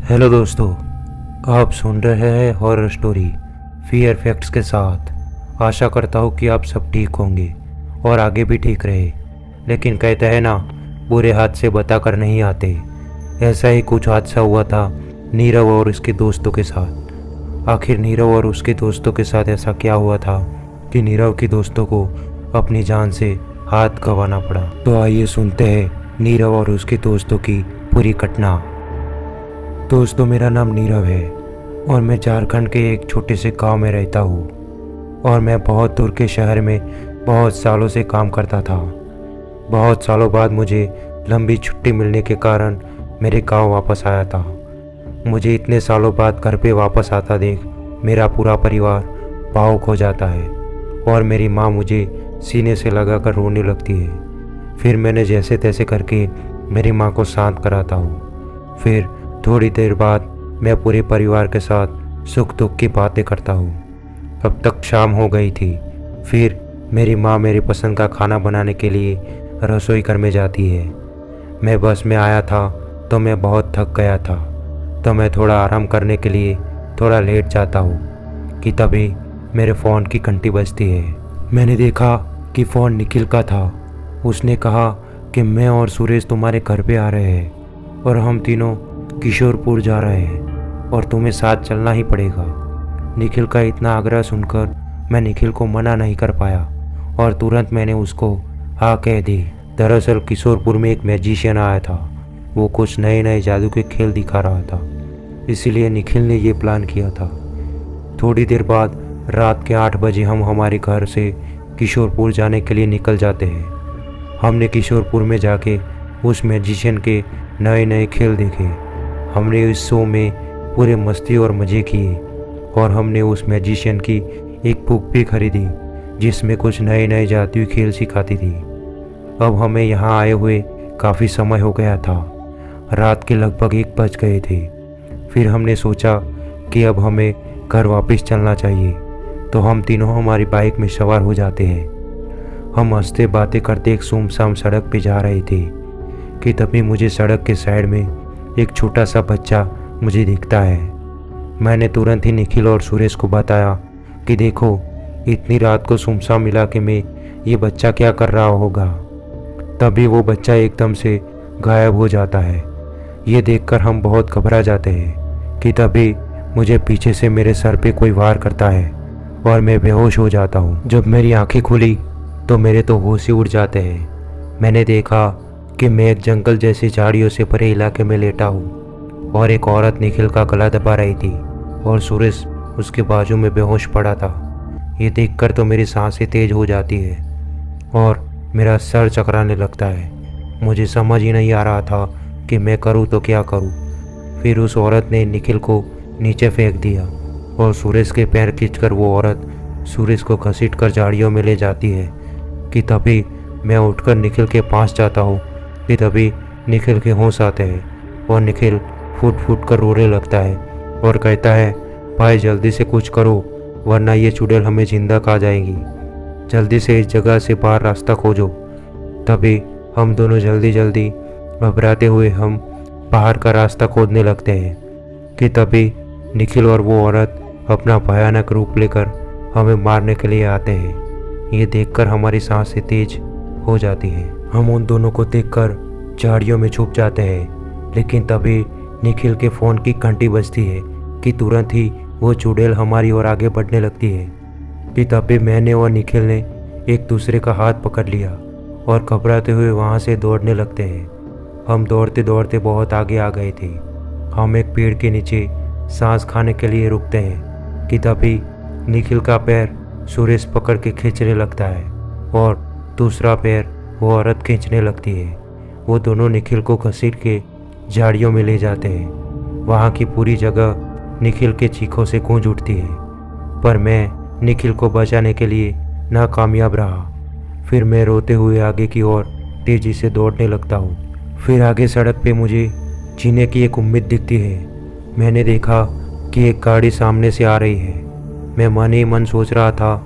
Hello दोस्तों, आप सुन रहे हैं हॉरर स्टोरी फियर फैक्ट्स के साथ। आशा करता हूँ कि आप सब ठीक होंगे और आगे भी ठीक रहे। लेकिन कहते हैं ना, बुरे हादसे बताकर नहीं आते। ऐसा ही कुछ हादसा हुआ था नीरव और उसके दोस्तों के साथ। आखिर नीरव और उसके दोस्तों के साथ ऐसा क्या हुआ था कि नीरव के दोस्तों को अपनी जान से हाथ गंवाना पड़ा। तो आइए सुनते हैं नीरव और उसके दोस्तों की पूरी घटना। दोस्तों, मेरा नाम नीरव है और मैं झारखंड के एक छोटे से गांव में रहता हूँ। और मैं बहुत दूर के शहर में बहुत सालों से काम करता था। बहुत सालों बाद मुझे लंबी छुट्टी मिलने के कारण मेरे गांव वापस आया था। मुझे इतने सालों बाद घर पे वापस आता देख मेरा पूरा परिवार भावुक हो जाता है और मेरी माँ मुझे सीने से लगाकर रोने लगती है। फिर मैंने जैसे तैसे करके मेरी माँ को शांत कराता हूँ। फिर थोड़ी देर बाद मैं पूरे परिवार के साथ सुख दुख की बातें करता हूँ। अब तक शाम हो गई थी। फिर मेरी माँ मेरी पसंद का खाना बनाने के लिए रसोई घर में जाती है। मैं बस में आया था तो मैं बहुत थक गया था, तो मैं थोड़ा आराम करने के लिए थोड़ा लेट जाता हूँ कि तभी मेरे फ़ोन की घंटी बजती है। मैंने देखा कि फ़ोन निखिल का था। उसने कहा कि मैं और सुरेश तुम्हारे घर पे आ रहे हैं और हम तीनों किशोरपुर जा रहे हैं और तुम्हें साथ चलना ही पड़ेगा। निखिल का इतना आग्रह सुनकर मैं निखिल को मना नहीं कर पाया और तुरंत मैंने उसको हाँ कह दी। दरअसल किशोरपुर में एक मैजिशियन आया था। वो कुछ नए नए जादू के खेल दिखा रहा था, इसीलिए निखिल ने ये प्लान किया था। थोड़ी देर बाद रात के 8 बजे हम हमारे घर से किशोरपुर जाने के लिए निकल जाते हैं। हमने किशोरपुर में जाके उस मैजिशियन के नए नए खेल देखे। हमने इस शो में पूरे मस्ती और मज़े किए और हमने उस मैजिशियन की एक बुक भी खरीदी जिसमें कुछ नए नए जादुई खेल सिखाती थी। अब हमें यहाँ आए हुए काफ़ी समय हो गया था। रात के लगभग 1 बज गए थे। फिर हमने सोचा कि अब हमें घर वापस चलना चाहिए, तो हम तीनों हमारी बाइक में सवार हो जाते हैं। हम हंसते बातें करते एक सुनसान सड़क पे जा रहे थे कि तभी मुझे सड़क के साइड में एक छोटा सा बच्चा मुझे दिखता है। मैंने तुरंत ही निखिल और सुरेश को बताया कि देखो, इतनी रात को सुनसान इलाके में ये बच्चा क्या कर रहा होगा। तभी वो बच्चा एकदम से गायब हो जाता है। ये देखकर हम बहुत घबरा जाते हैं कि तभी मुझे पीछे से मेरे सर पे कोई वार करता है और मैं बेहोश हो जाता हूँ। जब मेरी आंखें खुली तो मेरे तो होश ही उड़ जाते हैं। मैंने देखा कि मैं एक जंगल जैसी झाड़ियों से भरे इलाके में लेटा हूँ और एक औरत निखिल का गला दबा रही थी और सुरेश उसके बाजू में बेहोश पड़ा था। ये देखकर तो मेरी सांसें तेज हो जाती है और मेरा सर चकराने लगता है। मुझे समझ ही नहीं आ रहा था कि मैं करूँ तो क्या करूँ। फिर उस औरत ने निखिल को नीचे फेंक दिया और सुरेश के पैर खींचकर वो औरत सुरेश को घसीट कर झाड़ियों में ले जाती है कि तभी मैं उठकर निखिल के पास जाता हूँ कि तभी निखिल के होश आते हैं और निखिल फूट फूट कर रोने लगता है और कहता है, भाई जल्दी से कुछ करो वरना ये चुड़ैल हमें जिंदा खा जाएगी। जल्दी से इस जगह से बाहर रास्ता खोजो। तभी हम दोनों जल्दी जल्दी घबराते हुए हम बाहर का रास्ता खोदने लगते हैं कि तभी निखिल और वो औरत अपना भयानक रूप लेकर हमें मारने के लिए आते हैं। ये देखकर हमारी सांसें तेज हो जाती हैं। हम उन दोनों को देखकर झाड़ियों में छुप जाते हैं। लेकिन तभी निखिल के फ़ोन की घंटी बजती है कि तुरंत ही वो चुड़ैल हमारी ओर आगे बढ़ने लगती है कि तभी मैंने और निखिल ने एक दूसरे का हाथ पकड़ लिया और घबराते हुए वहाँ से दौड़ने लगते हैं। हम दौड़ते दौड़ते बहुत आगे आ गए थे। हम एक पेड़ के नीचे सांस खाने के लिए रुकते हैं कि तभी निखिल का पैर सुरेश पकड़ के खींचने लगता है और दूसरा पैर वो औरत खींचने लगती है। वो दोनों निखिल को घसीट के झाड़ियों में ले जाते हैं। वहाँ की पूरी जगह निखिल के चीखों से गूंज उठती है, पर मैं निखिल को बचाने के लिए नाकामयाब रहा। फिर मैं रोते हुए आगे की ओर तेज़ी से दौड़ने लगता हूँ। फिर आगे सड़क पे मुझे जीने की एक उम्मीद दिखती है। मैंने देखा कि एक गाड़ी सामने से आ रही है। मैं मन ही मन सोच रहा था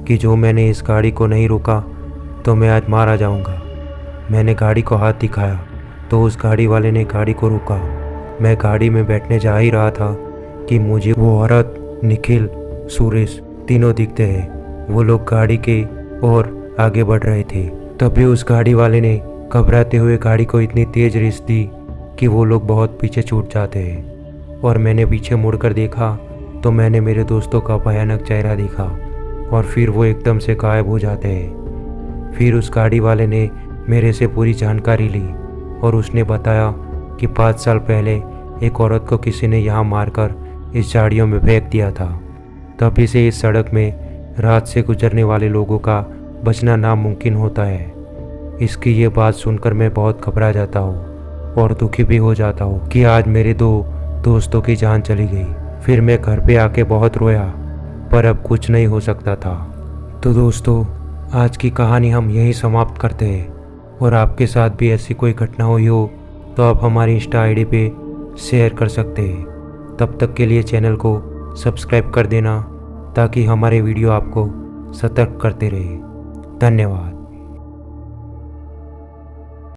कि जो मैंने इस गाड़ी को नहीं रोका तो मैं आज मारा जाऊंगा। मैंने गाड़ी को हाथ दिखाया तो उस गाड़ी वाले ने गाड़ी को रोका मैं गाड़ी में बैठने जा ही रहा था कि मुझे वो औरत, निखिल, सुरेश तीनों दिखते हैं। वो लोग गाड़ी के और आगे बढ़ रहे थे। तभी उस गाड़ी वाले ने घबराते हुए गाड़ी को इतनी तेज रेस दी कि वो लोग बहुत पीछे छूट जाते हैं। और मैंने पीछे मुड़कर देखा तो मैंने मेरे दोस्तों का भयानक चेहरा देखा और फिर वो एकदम से गायब हो जाते हैं। फिर उस गाड़ी वाले ने मेरे से पूरी जानकारी ली और उसने बताया कि 5 साल पहले एक औरत को किसी ने यहाँ मारकर इस झाड़ियों में फेंक दिया था। तभी से इस सड़क में रात से गुजरने वाले लोगों का बचना नामुमकिन होता है। इसकी ये बात सुनकर मैं बहुत घबरा जाता हूँ और दुखी भी हो जाता हूँ कि आज मेरे 2 दोस्तों की जान चली गई। फिर मैं घर पे आके बहुत रोया, पर अब कुछ नहीं हो सकता था। तो दोस्तों, आज की कहानी हम यहीं समाप्त करते हैं। और आपके साथ भी ऐसी कोई घटना हुई हो तो आप हमारी इंस्टा आईडी पे शेयर कर सकते हैं। तब तक के लिए चैनल को सब्सक्राइब कर देना ताकि हमारे वीडियो आपको सतर्क करते रहे। धन्यवाद।